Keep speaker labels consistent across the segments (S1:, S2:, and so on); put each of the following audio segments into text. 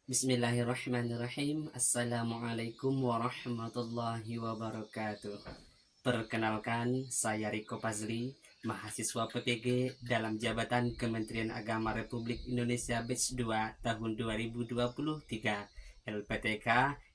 S1: Bismillahirrahmanirrahim. Assalamualaikum warahmatullahi wabarakatuh. Perkenalkan, saya Riko Fazli, mahasiswa PPG dalam jabatan Kementerian Agama Republik Indonesia Batch 2 tahun 2023, LPTK,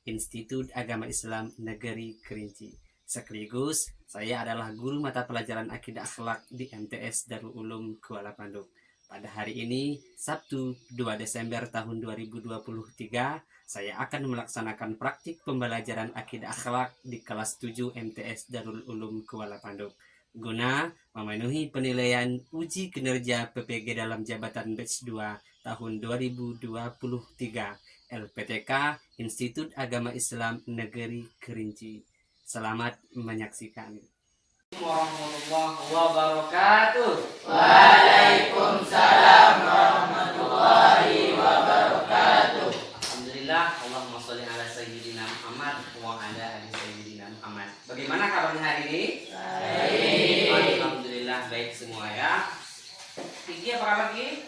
S1: Institut Agama Islam Negeri Kerinci. Sekaligus, saya adalah guru mata pelajaran Akidah Akhlak di MTS Darul Ulum Kuala Bandung. Pada hari ini, Sabtu 2 Desember tahun 2023, saya akan melaksanakan praktik pembelajaran Akidah Akhlak di kelas 7 MTS Darul Ulum Kuala Bandung guna memenuhi penilaian uji kinerja PPG dalam jabatan batch 2 tahun 2023 LPTK Institut Agama Islam Negeri Kerinci. Selamat menyaksikan. Warahmatullahi wabarakatuh.
S2: Waalaikumsalam warahmatullahi wabarakatuh.
S1: Alhamdulillah, Allahumma sholli ala sayyidina Muhammad wa ala ali sayyidina Muhammad. Bagaimana kabarnya hari ini?
S2: Baik.
S1: Alhamdulillah baik semua ya. Tinggi apa kabar lagi?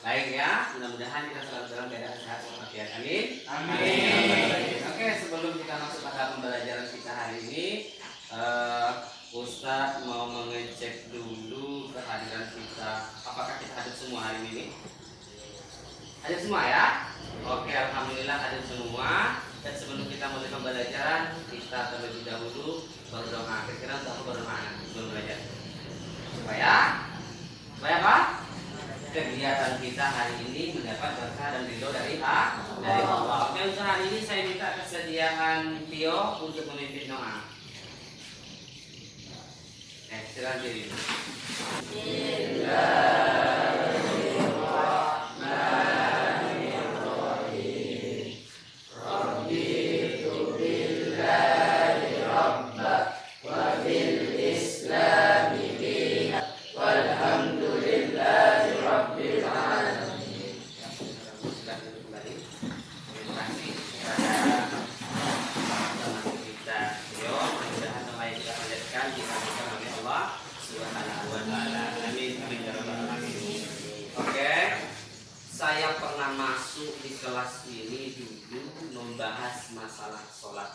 S1: Baik ya. Mudah-mudahan kita selalu dalam keadaan sehat walafiat. Amin.
S2: Amin.
S1: Oke, sebelum kita masuk pada pembelajaran kita hari ini, Ustaz mau mengecek dulu kehadiran kita. Apakah kita hadir semua hari ini? Hadir semua ya? Oke, alhamdulillah hadir semua. Dan sebelum kita mulai pembelajaran, kita terlebih dahulu berdoa. Kira-kira untuk apa berdoa sebelum belajar? Supaya apa? Kegiatan kita hari ini mendapat berkah dan ridho dari Allah. Oke, untuk hari ini saya minta kesediaan Tio untuk memimpin doa. Silakan diri.
S2: Bismillahirrahmanirrahim. Raditu billahi rabbak wa bil islami dinan walhamdulillahi rabbil alamin.
S1: Silakan duduk kembali. Terima kasih kepada teman kita Tio. Mudah-mudahan doa yang kita panjatkan dikabulkan oleh Allah Subhanahu wa taala. Amin. Amin ya rabbal alamin. Oke. Saya pernah masuk di kelas ini dulu membahas masalah sholat.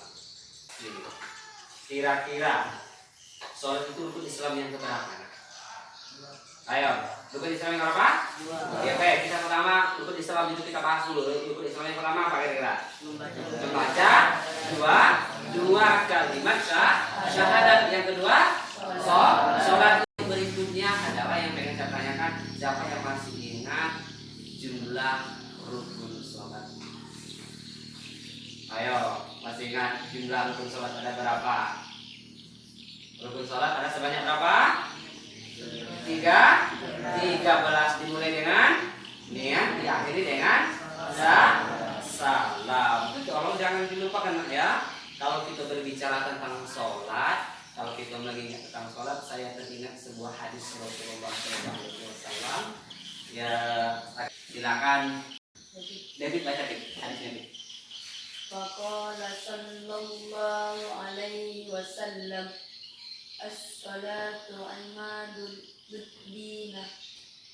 S1: Ini. Kira-kira sholat itu rukun Islam yang keberapa? Ayo, rukun Islam yang berapa? Ya, baik. Kita pertama rukun Islam itu kita bahas dulu. Rukun Islam yang pertama apa kira-kira? Membaca. Dua kalimat syahadat. Yang kedua, sholat. Berikutnya adalah yang pengen saya tanyakan, siapa yang masih ingat jumlah rukun sholat? Ayo, masih ingat jumlah rukun sholat ada berapa? Rukun sholat ada sebanyak berapa? 13. Dimulai dengan niat, diakhiri dengan salam. Itu tolong jangan dilupakan ya. Kalau kita berbicara tentang sholat, kalau kita mengingat tentang sholat, saya teringat sebuah hadis Rasulullah SAW. Ya, silakan. David baca hadisnya.
S2: Faqala sallallahu alaihi wasallam as-salatu imadul dinah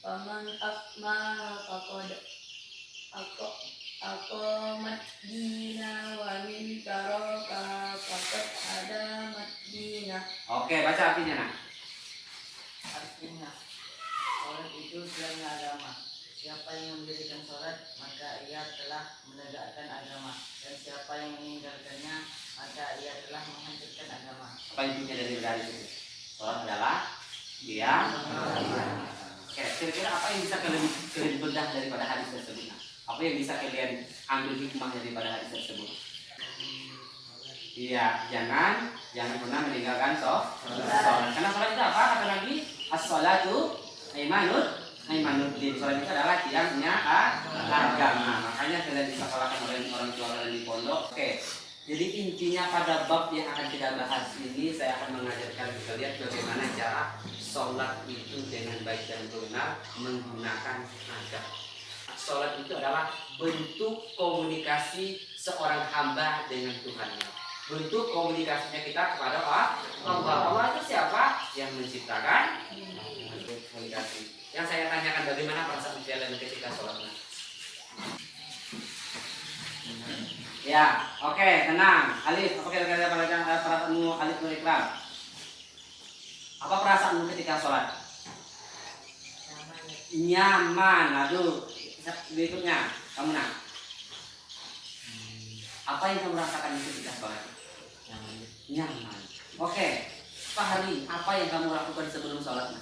S2: faman afmaha faqad aqamat dina wa min taraka faqad adamat dina.
S1: Oke, baca artinya nak.
S3: Artinya, sholat itu tiangnya agama. Siapa yang mendirikan sholat, maka ia telah menegakkan agama. Dan siapa yang meninggalkannya, maka ia telah menghancurkan agama.
S1: Apa intinya dari hadis itu? Sholat adalah dia. Oke, kira-kira apa yang bisa kalian bedah daripada hadis tersebut? Apa yang bisa kalian ambil hikmah daripada hadis tersebut? Iya, jangan pernah meninggalkan sholat. Karena sholat itu apa? Kata lagi, as-sholatu aimanut din. Sholat itu adalah tiangnya agama. Makanya kalian disekolahkan oleh orang tua kalian di pondok. Oke. Jadi intinya pada bab yang akan kita bahas ini, saya akan mengajarkan kalian bagaimana cara sholat itu dengan baik dan benar menggunakan adab. Sholat itu adalah bentuk komunikasi seorang hamba dengan Tuhannya. Bentuk komunikasinya kita kepada Allah. Allah itu siapa? Yang menciptakan komunikasi. Yang saya tanyakan, bagaimana perasaan kalian ketika sholat? Ya, oke, tenang. Alif, apa kira-kira perasaanmu Alif Nur Ikram? Apa perasaanmu ketika sholat? Nyaman. Aduh, berikutnya kamu nak. Apa yang kamu rasakan ketika sholat? Nyaman. Oke, Pak Hari, apa yang kamu lakukan sebelum sholat?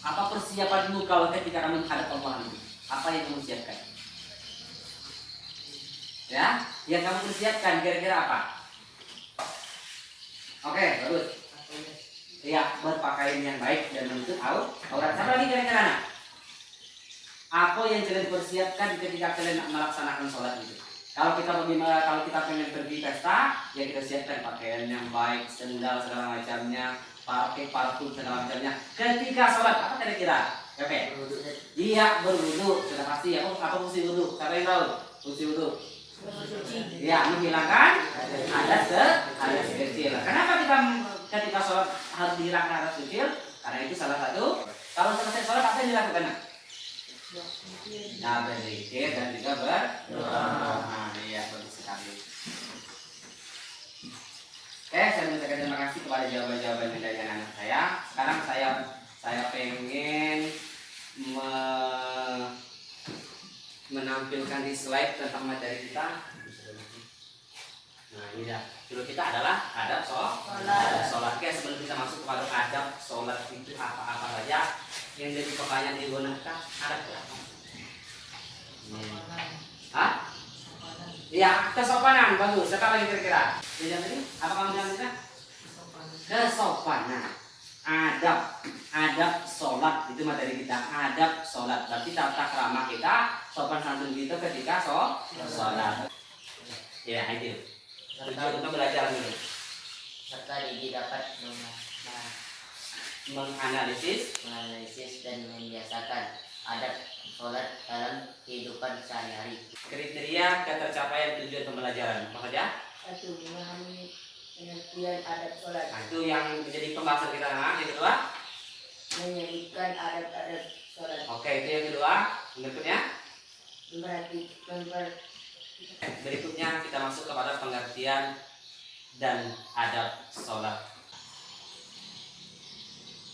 S1: Apa persiapanmu kalau ketika kamu menghadap Allah? Apa yang kamu siapkan? Ya, yang kamu persiapkan kira-kira apa? Oke, bagus. Iya, berpakaian yang baik dan menutup aurat. Siapa lagi kira-kira nak? Apa yang kalian persiapkan ketika kalian melaksanakan sholat itu? Kalau kita pengen pergi pesta, ya kita siapkan pakaian yang baik, sendal segala macamnya, pakai parfum segala macamnya. Ketika sholat apa kira-kira? Oke. Iya, berwudu sudah pasti ya. Apa fungsi wudu? Siapa yang tahu? Fungsi wudu? Ya, menghilangkan hadas kecil. Kenapa kita ketika sholat harus dihilangkan hadas kecil? Karena itu salah satu. Kalau selesai sholat apa yang dilakukan? Nah, berzikir dan juga berdoa. Nah, iya, bagus sekali. Oke, saya mengucapkan terima kasih kepada jawaban-jawaban dari anak saya. Sekarang saya pengen menampilkan di slide tentang materi kita. Nah, ini dah. Dulu kita adalah adab sholat. Oke, sebelum kita masuk kepada adab sholat itu apa saja yang jadi pertanyaan di boneka, adab berapa? Hah? Iya, kesopanan, bagus. Siapa lagi kira-kira? Yang tadi, apa kamu bilang kita? Kesopanan. Adab sholat itu materi kita. Adab sholat berarti tata krama kita, sopan santun kita ketika sholat. Ya itu. Kita belajar dulu.
S3: Serta dapat
S1: Menganalisis
S3: dan membiasakan adab sholat dalam kehidupan sehari-hari.
S1: kriteria ketercapaian tujuan pembelajaran. Apa saja?
S2: 1. Memahami pengertian adab sholat.
S1: Nah, itu yang menjadi pembahasan kita. Yang kedua,
S2: Menyebutkan adab-adab sholat.
S1: oke, itu yang kedua. Berikutnya, berikutnya kita masuk kepada pengertian dan adab sholat.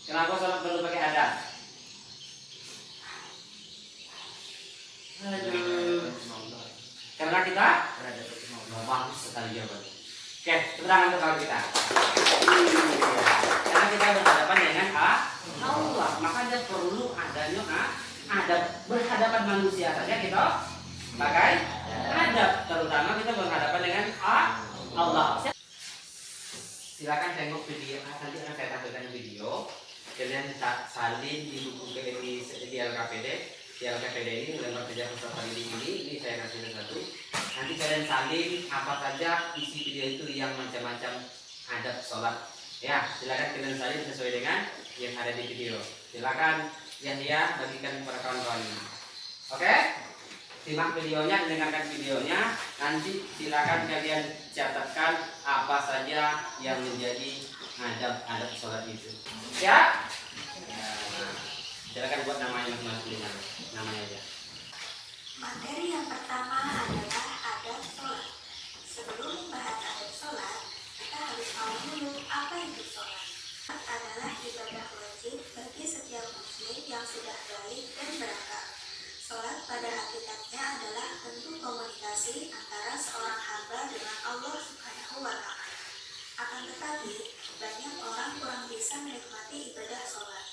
S1: Kenapa sholat perlu pakai adab? Karena kita bagus sekali jawabannya. Oke, tepuk tangan untuk kawan kita. Karena kita berhadapan dengan Allah, makanya perlu adanya adab. Berhadapan manusia saja kita pakai adab, terutama kita berhadapan dengan Allah. Silakan tengok video, nanti akan saya tampilkan video. Kalian salin di buku di LKPD. Di LKPD ini lembar kerja peserta didik ini saya kasih satu. Nanti kalian salin apa saja isi video itu yang macam-macam adab sholat. Ya, silakan kalian salin sesuai dengan yang ada di video. Silakan yang dia bagikan kepada kawan-kawan ini. Oke? Simak videonya, dengarkan videonya. Nanti silakan kalian catatkan apa saja yang menjadi adab sholat itu. Ya? Silakan buat namanya masing-masing, namanya aja.
S4: Materi yang pertama adalah adab sholat. Sebelum membahas adab sholat, kita harus tahu dulu apa itu sholat. Sholat adalah ibadah wajib bagi setiap muslim yang sudah balik dan berakal. Sholat pada hakikatnya adalah bentuk komunikasi antara seorang hamba dengan Allah Subhanahu wa Ta'ala. Akan tetapi, banyak orang kurang bisa menikmati ibadah sholat.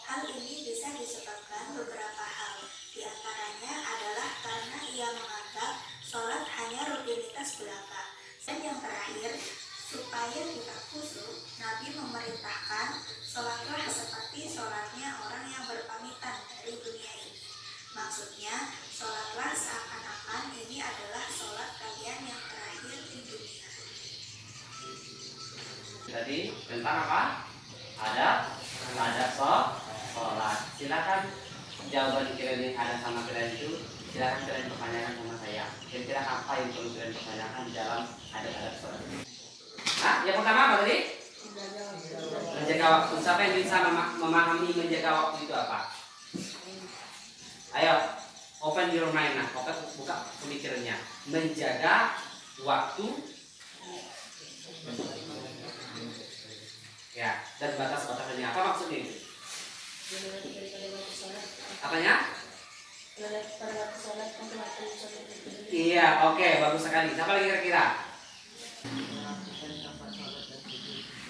S4: Hal ini bisa disebabkan beberapa hal. Di antaranya adalah karena ia menganggap sholat hanya rutinitas belaka. Dan yang terakhir, supaya kita khusyuk, Nabi memerintahkan sholatlah seperti sholatnya orang yang berpamitan dari dunia ini. Maksudnya, sholatlah seakan-akan ini adalah sholat kalian yang terakhir di dunia.
S1: Jadi tentang apa? Ada sholat. Silakan jawaban kalian yang ada sama kalian itu silakan kalian pertanyakan sama saya. Kira-kira apa yang perlu kalian pertanyakan dalam adab sholat? Nah, yang pertama apa tadi? Menjaga waktu. Siapa yang bisa memahami menjaga waktu itu apa? Ayo, Open your mind, nah, buka pemikirannya. Menjaga waktu ya dan batas-batasnya. Apa maksudnya itu? Apanya? Iya, oke, bagus sekali. Siapa lagi kira-kira?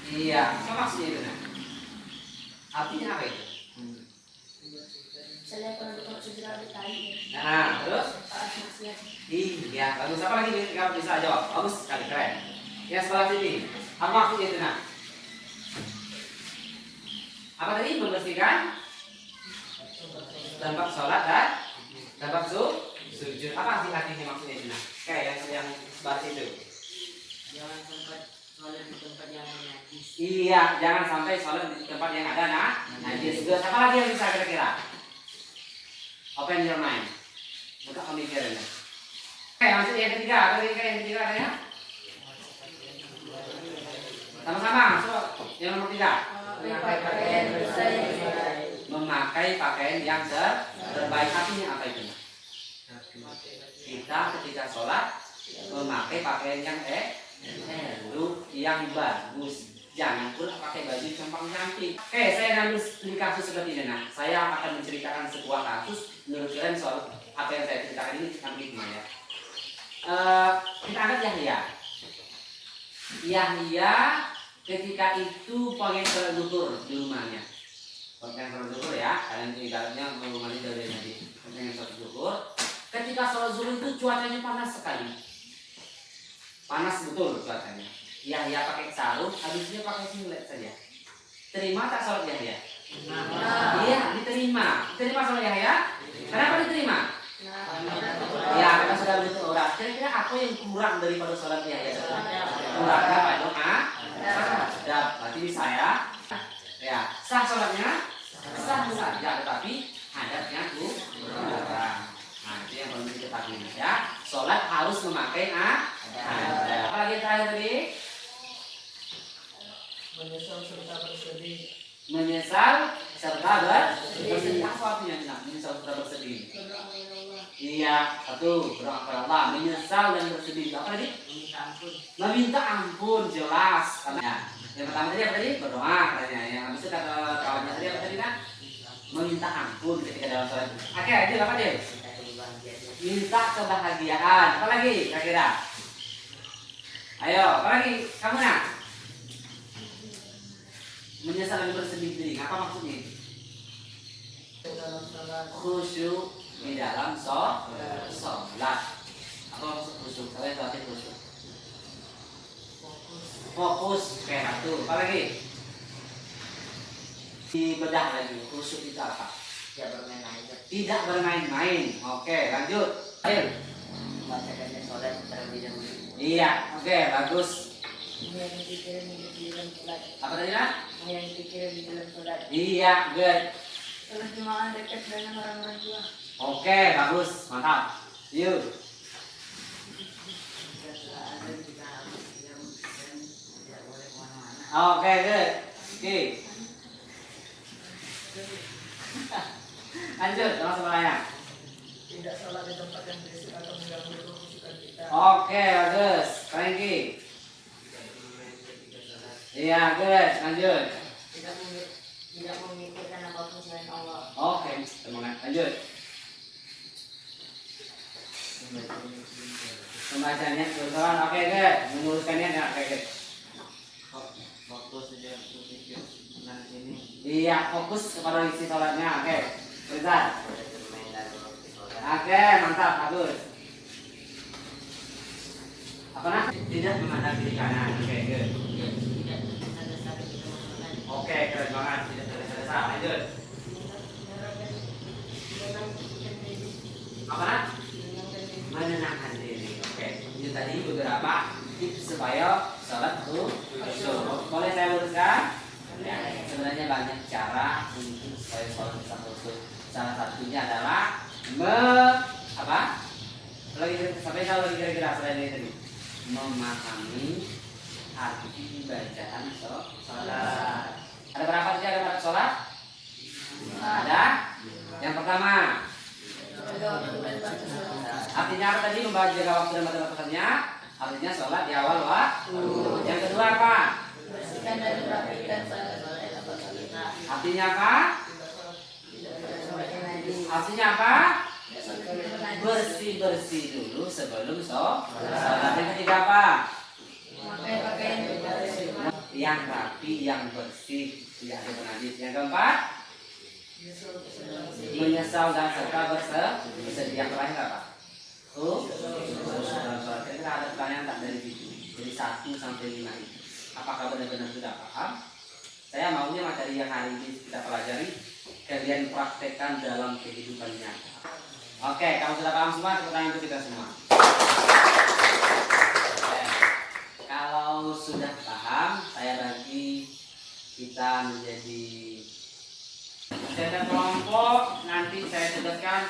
S1: Iya, apa maksudnya itu? Nah? Artinya apa itu? Nah, terus? Iya, bagus. Apa lagi kamu bisa jawab? Bagus sekali, keren. Yang sebelah sini, apa maksudnya itu? Nah? Apa tadi? Membersihkan tempat sholat dan tempat sujud. Apa sih artinya maksudnya itu? Nah? Kayak yang sebelah itu.
S3: Jangan sempat sholat di tempat yang najis.
S1: Iya, jangan sampai sholat di tempat yang ada najis. Siapa lagi yang bisa kira-kira? Open your mind. Buka pemikirannya. Oke, masuk yang ketiga. Apa yang ketiga katanya? Sama-sama. Masuk yang nomor 3. Memakai pakaian yang terbaik. Artinya apa itu? Kita ketika sholat memakai pakaian yang yang bagus. Jangan pula pakai baju compang cantik. Oke, saya ngambil studi kasus seperti ini. Nah, saya akan menceritakan sebuah kasus. Menurut kalian soal apa yang saya ceritakan ini tentang hikmah ya. Kita angkat Yahya. Yahya ketika itu pengen sholat zuhur di rumahnya. Pengen sholat zuhur ya. Kalian ibaratnya mau mandi dari tadi. Pengen sholat zuhur. Ketika sholat zuhur itu cuacanya panas sekali. Panas betul cuacanya. Yahya pakai sarung, habisnya pakai singlet saja. Terima tak sholat Yahya? Iya, diterima. Diterima sholat Yahya? Kenapa diterima? Ya, kita sudah begitu orang. Kira-kira apa yang kurang daripada sholat Yahya? Kurang apa doa? Berarti bisa ya. Ya, sah sholatnya? Sah saja, tetapi hadapnya kurang. Nah, itu yang perlu diketahui ya. Sholat harus memakai adab. Apa lagi yang terakhir tadi?
S3: Menyesal serta bersedih.
S1: Menyesal serta bersedih. Apa artinya? Menyesal serta bersedih. Iya, satu berdoa kepada Allah. Menyesal dan bersedih. Apa tadi?
S3: Meminta ampun.
S1: Meminta ampun, jelas. Ya. Yang pertama tadi apa tadi? Berdoa katanya. Yang habis itu kata kawannya tadi apa tadi kan? Meminta ampun ketika dalam sholat. Oke, itu apa dia? Minta kebahagiaan. Apa lagi? Kira-kira? Ayo, apa lagi? Kamu nak? Menyesal dan bersedih diri. Apa maksudnya? Khusyuk di dalam sholat. Apa maksud khusyuk? Kalian tahu khusyuk? Fokus kayak satu. Apa lagi? Dibedah lagi. Khusyuk itu apa? Tidak bermain-main. Oke, lanjut. Ayo.
S3: Bacakannya sholat terlebih dahulu.
S1: Iya, oke, bagus.
S2: Yang dipikirin di dalam sholat.
S1: Apa tadi nak?
S2: Yang dipikirin di dalam sholat.
S1: Iya, good.
S2: Terus jemaah dekat dengan orang-orang tua.
S1: Oke, bagus, mantap. Yuk. Oke, good. Oke. Lanjut, langsung semuanya.
S3: Tidak sholat di tempat yang berisik atau mengganggu kehusukan kita.
S1: Oke, bagus. Keren Ki. Iya, good. Lanjut.
S2: Tidak memikirkan apapun selain Allah.
S1: Oke, semangat. Lanjut. Pembacanya kebetulan. Oke, good. Menguruskannya enggak kayak gitu.
S3: Waktu sejak berpikir nanti ini.
S1: Iya, fokus kepada isi sholatnya. Oke, Rizal. Oke, mantap, bagus. Apa nak? Tidak memandang kiri kanan. Oke, good. Oke, keren banget. Tidak tergesa-gesa. Lanjut. Apa nak? Menenangkan diri. Oke, itu tadi beberapa tips supaya sholat itu khusyuk. Boleh saya luruskan? Ya, sebenarnya banyak cara untuk supaya sholat bisa khusyuk. Salah satunya adalah apa? Sampai kalau lagi kira-kira selain ini tadi memahami arti bacaan sholat. Ada berapa sih ada sholat? Ada. Yang pertama Artinya apa tadi? Jaga waktu dan batas-batasnya. Artinya sholat di awal waktu. Yang kedua apa?
S2: Bersihkan dan merapikan salat apabila kita
S1: Artinya apa? Artinya apa? Bersih-bersih dulu sebelum sholat. Yang ketiga apa?
S2: memakai pakaian yang bersih.
S1: Yang rapi, yang bersih, tidak ada penajis. Yang keempat, menyesal dan serta bersedia. Yang terakhir apa? Kita ada pertanyaan tak dari situ. Jadi 1 sampai 5 itu. Apakah benar-benar sudah paham? Saya maunya materi yang hari ini kita pelajari kalian praktekkan dalam kehidupan nyata. Oke, kalau sudah paham semua, tepuk tangan untuk kita semua. Oke. Kalau sudah paham, saya bagi kita menjadi kelompok. Nanti saya tugaskan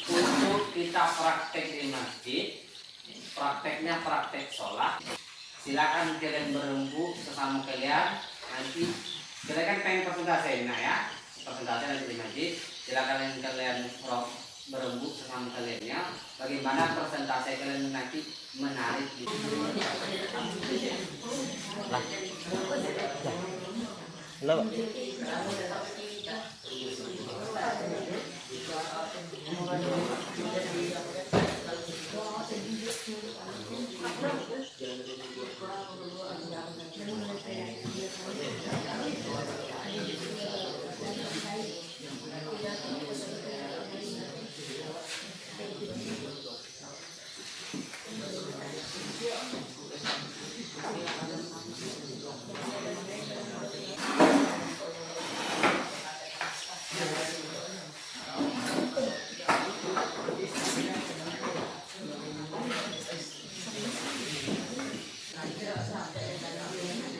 S1: untuk kita praktek di masjid. Prakteknya praktek sholat. Silakan kalian berembuk sesama kalian. Nanti kalian kan pengen presentasi, nah ya, presentasi nanti di masjid. Silakan kalian berembuk sesama kaliannya. Bagaimana presentasi kalian nanti menarik gitu. Lah.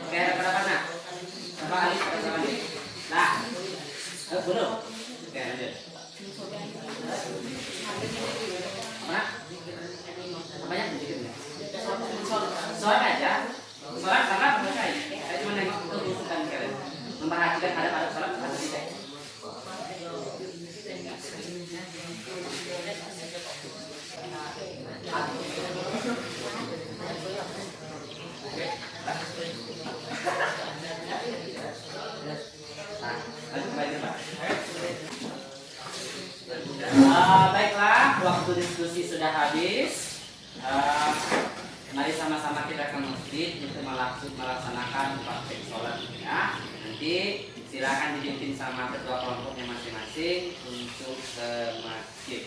S1: Oke, ada berapa nak? Berapa kali? Berapa kali? Nah, belum. Oke, lanjut. Mana? Apanya? Soal aja. Soal salah selesai. Saya cuma nengok kebutuhan kalian. Memperhatikan ada salah atau tidak. Baiklah, waktu diskusi sudah habis. Mari sama-sama kita ke masjid untuk melaksanakan praktek sholat ya. Nanti silakan dipimpin sama ketua kelompoknya masing-masing untuk ke masjid.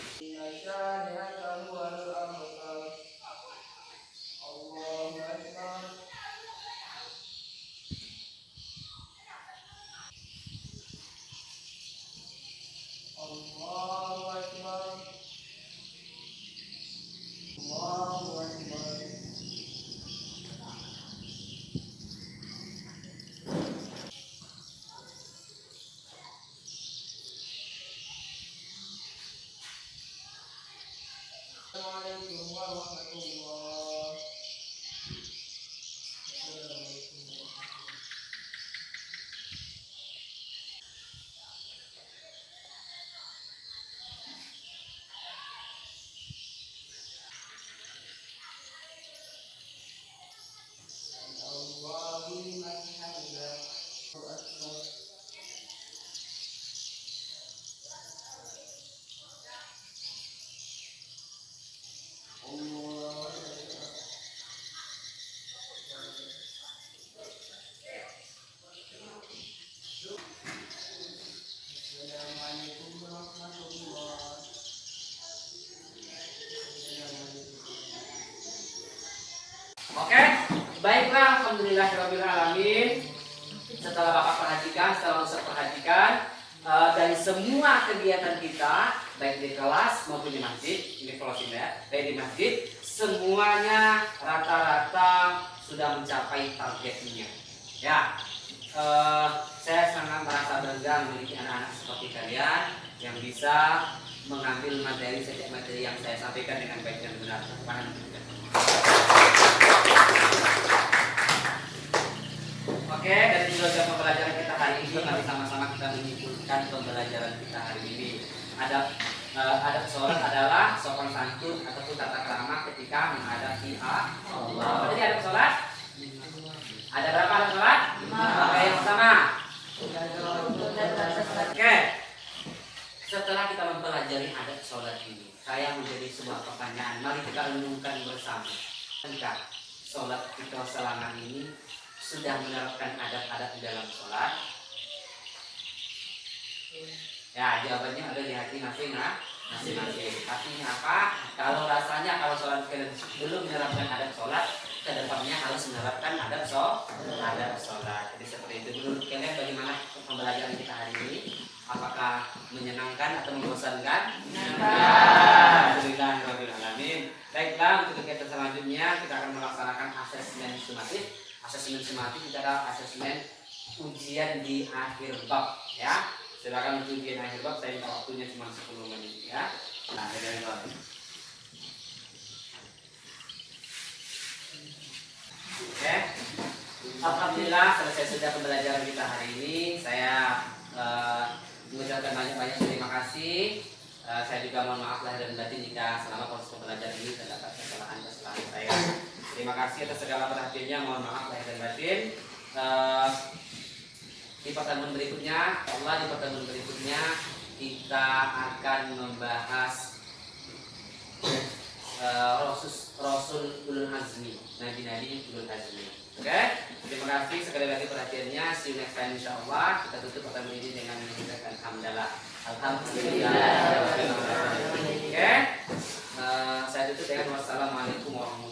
S5: Assalamualaikum warahmatullahi.
S1: Oke, baiklah, alhamdulillahirobbilalamin. Setelah Bapak perhatikan, setelah Ustaz perhatikan, dari semua kegiatan kita, baik di kelas maupun di masjid, ini closing ya, baik di masjid, semuanya rata-rata sudah mencapai targetnya. Ya, saya sangat merasa bangga memiliki anak-anak seperti kalian yang bisa mengambil materi setiap materi yang saya sampaikan dengan baik dan benar. Oke, dari 2 jam pembelajaran kita hari ini mari sama-sama kita menyimpulkan pembelajaran kita hari ini. Adab sholat adalah sopan santun ataupun tata krama ketika menghadapi Allah. Jadi adab sholat ada berapa adab sholat? Oke, yang pertama. Oke. Setelah kita mempelajari adab sholat ini, saya menjadi sebuah pertanyaan. Mari kita renungkan bersama. Apakah sholat kita selama ini sudah menerapkan adab-adab di dalam sholat? Ya, jawabannya ada di hati masing-masing. Artinya apa? Kalau rasanya kalau sholat kalian belum menerapkan adab sholat, kedepannya harus menerapkan adab sholat. Jadi seperti itu. Menurut kalian bagaimana pembelajaran kita hari ini? Apakah menyenangkan atau membosankan? Alhamdulillah, Alamin. Baiklah, untuk kegiatan selanjutnya kita akan melaksanakan asesmen sumatif. Asesmen sumatif kita ada asesmen ujian di akhir bab, ya. Silakan untuk ujian akhir bab, saya minta waktunya cuma 10 menit, ya. Nah, dari bab. Oke. Alhamdulillah selesai sudah pembelajaran kita hari ini. Saya mengucapkan banyak-banyak terima kasih. Saya juga mohon maaf lahir dan batin jika selama proses pembelajaran ini terdapat kesalahan-kesalahan saya. Terima kasih atas segala perhatiannya. Mohon maaf lahir dan batin. Di pertemuan berikutnya, kita akan membahas Rasul ulul azmi, nabi-nabi ulul azmi. Oke, terima kasih sekali lagi perhatiannya. See you next time insyaallah. Kita tutup pertemuan ini dengan mengucapkan hamdalah. Alhamdulillah. Oke, saya tutup dengan wassalamualaikum warahmatullahi wabarakatuh.